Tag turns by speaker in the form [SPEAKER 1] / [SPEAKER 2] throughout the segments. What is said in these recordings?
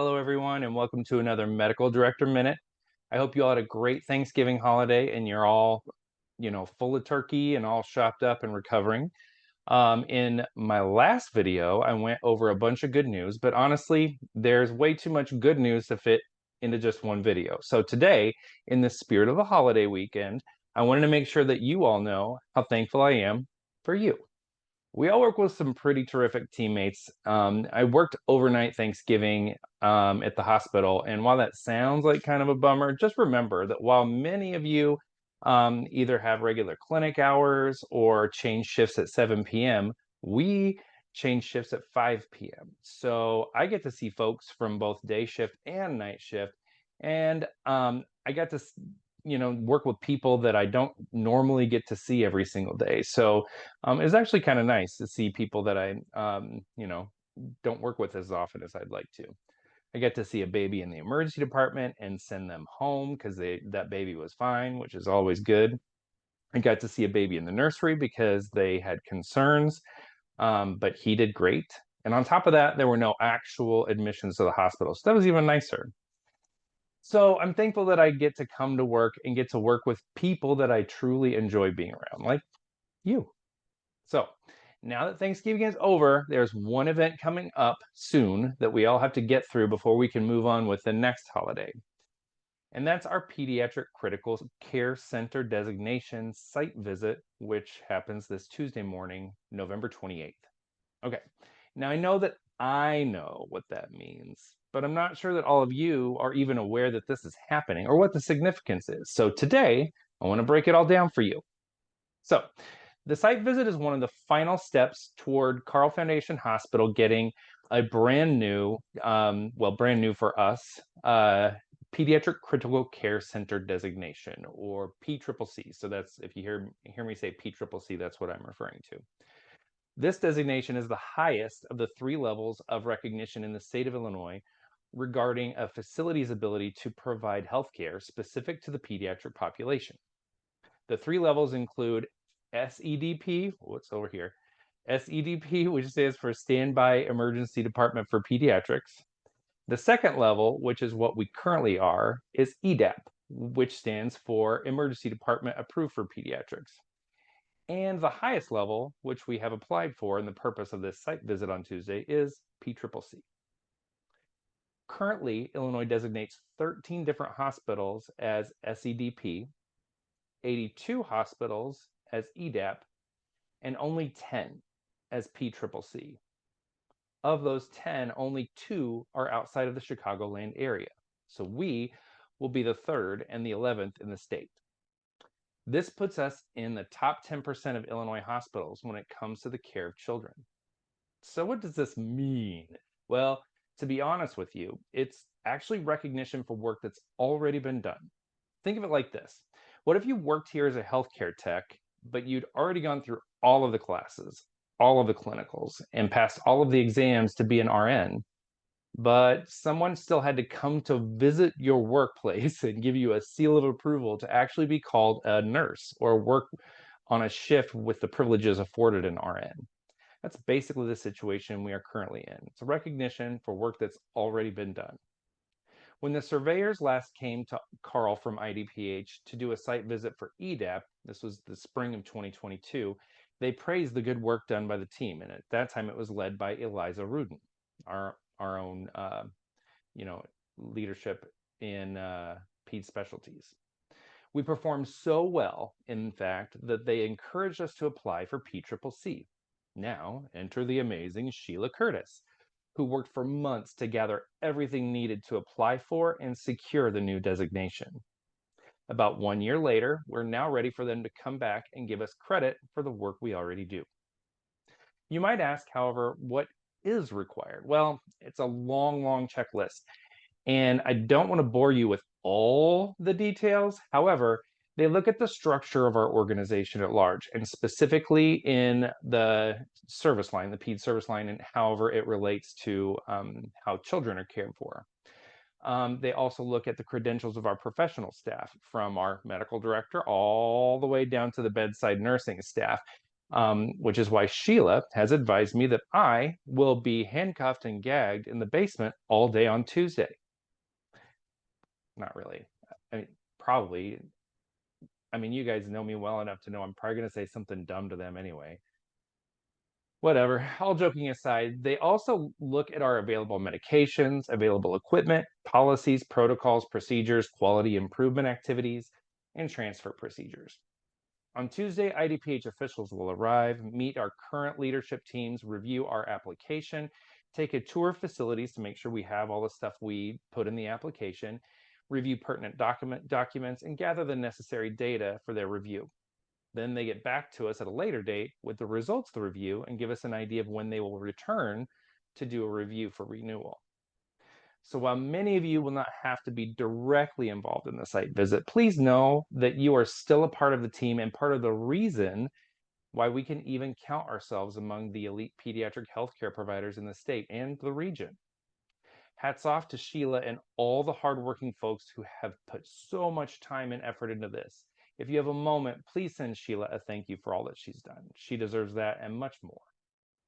[SPEAKER 1] Hello, everyone, and welcome to another Medical Director Minute. I hope you all had a great Thanksgiving holiday and you're all, full of turkey and all shopped up and recovering. In my last video, I went over a bunch of good news, but honestly, there's way too much good news to fit into just one video. So today, in the spirit of the holiday weekend, I wanted to make sure that you all know how thankful I am for you. We all work with some pretty terrific teammates. I worked overnight Thanksgiving at the hospital, and while that sounds like kind of a bummer, just remember that while many of you either have regular clinic hours or change shifts at 7 p.m., we change shifts at 5 p.m. So I get to see folks from both day shift and night shift, and I got to work with people that I don't normally get to see every single day. So it's actually kind of nice to see people that I don't work with as often as I'd like to. I get to see a baby in the emergency department and send them home because that baby was fine, which is always good. I got to see a baby in the nursery because they had concerns, but he did great. And on top of that, there were no actual admissions to the hospital, so that was even nicer. So I'm thankful that I get to come to work and get to work with people that I truly enjoy being around, like you. So now that Thanksgiving is over, there's one event coming up soon that we all have to get through before we can move on with the next holiday. And that's our Pediatric Critical Care Center designation site visit, which happens this Tuesday morning, November 28th. Okay, now I know what that means, but I'm not sure that all of you are even aware that this is happening or what the significance is. So today, I want to break it all down for you. So the site visit is one of the final steps toward Carle Foundation Hospital getting a brand new, brand new for us, Pediatric Critical Care Center designation, or PCCC. So that's, if you hear me say PCCC, that's what I'm referring to. This designation is the highest of the 3 levels of recognition in the state of Illinois regarding a facility's ability to provide healthcare specific to the pediatric population. The 3 levels include SEDP, what's over here? SEDP, which stands for Standby Emergency Department for Pediatrics. The second level, which is what we currently are, is EDAP, which stands for Emergency Department Approved for Pediatrics. And the highest level, which we have applied for in the purpose of this site visit on Tuesday, is PCCC. Currently, Illinois designates 13 different hospitals as SEDP, 82 hospitals as EDAP, and only 10 as PCCC. Of those 10, only 2 are outside of the Chicagoland area. So we will be the 3rd and the 11th in the state. This puts us in the top 10% of Illinois hospitals when it comes to the care of children. So what does this mean? Well, to be honest with you, it's actually recognition for work that's already been done. Think of it like this. What if you worked here as a healthcare tech, but you'd already gone through all of the classes, all of the clinicals, and passed all of the exams to be an RN, but someone still had to come to visit your workplace and give you a seal of approval to actually be called a nurse or work on a shift with the privileges afforded an RN. That's basically the situation we are currently in. It's a recognition for work that's already been done. When the surveyors last came to Carle from IDPH to do a site visit for EDAP, this was the spring of 2022, they praised the good work done by the team. And at that time, it was led by Eliza Rudin, our own, leadership in PED specialties. We performed so well, in fact, that they encouraged us to apply for PCCC. Now, enter the amazing Sheila Curtis, who worked for months to gather everything needed to apply for and secure the new designation. About 1 year later, we're now ready for them to come back and give us credit for the work we already do. You might ask, however, what is required? Well, it's a long checklist, and I don't want to bore you with all the details. However, they look at the structure of our organization at large, and specifically in the service line, the PED service line, and however it relates to how children are cared for. They also look at the credentials of our professional staff, from our medical director all the way down to the bedside nursing staff. which is why Sheila has advised me that I will be handcuffed and gagged in the basement all day on Tuesday. Not really. I mean, probably. I mean, you guys know me well enough to know I'm probably going to say something dumb to them anyway. Whatever, all joking aside, they also look at our available medications, available equipment, policies, protocols, procedures, quality improvement activities, and transfer procedures. On Tuesday, IDPH officials will arrive, meet our current leadership teams, review our application, take a tour of facilities to make sure we have all the stuff we put in the application, review pertinent documents, and gather the necessary data for their review. Then they get back to us at a later date with the results of the review and give us an idea of when they will return to do a review for renewal. So while many of you will not have to be directly involved in the site visit, please know that you are still a part of the team and part of the reason why we can even count ourselves among the elite pediatric healthcare providers in the state and the region. Hats off to Sheila and all the hardworking folks who have put so much time and effort into this. If you have a moment, please send Sheila a thank you for all that she's done. She deserves that and much more.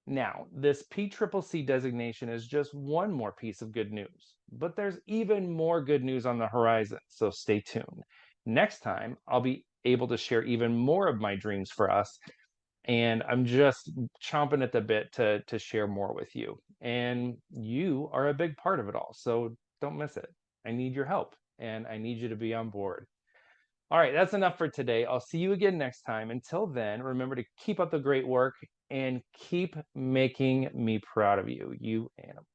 [SPEAKER 1] Now, this PCCC designation is just one more piece of good news, but there's even more good news on the horizon, so stay tuned. Next time, I'll be able to share even more of my dreams for us, and I'm just chomping at the bit to share more with you. And you are a big part of it all, so don't miss it. I need your help, and I need you to be on board. All right, that's enough for today. I'll see you again next time. Until then, remember to keep up the great work and keep making me proud of you, you animals.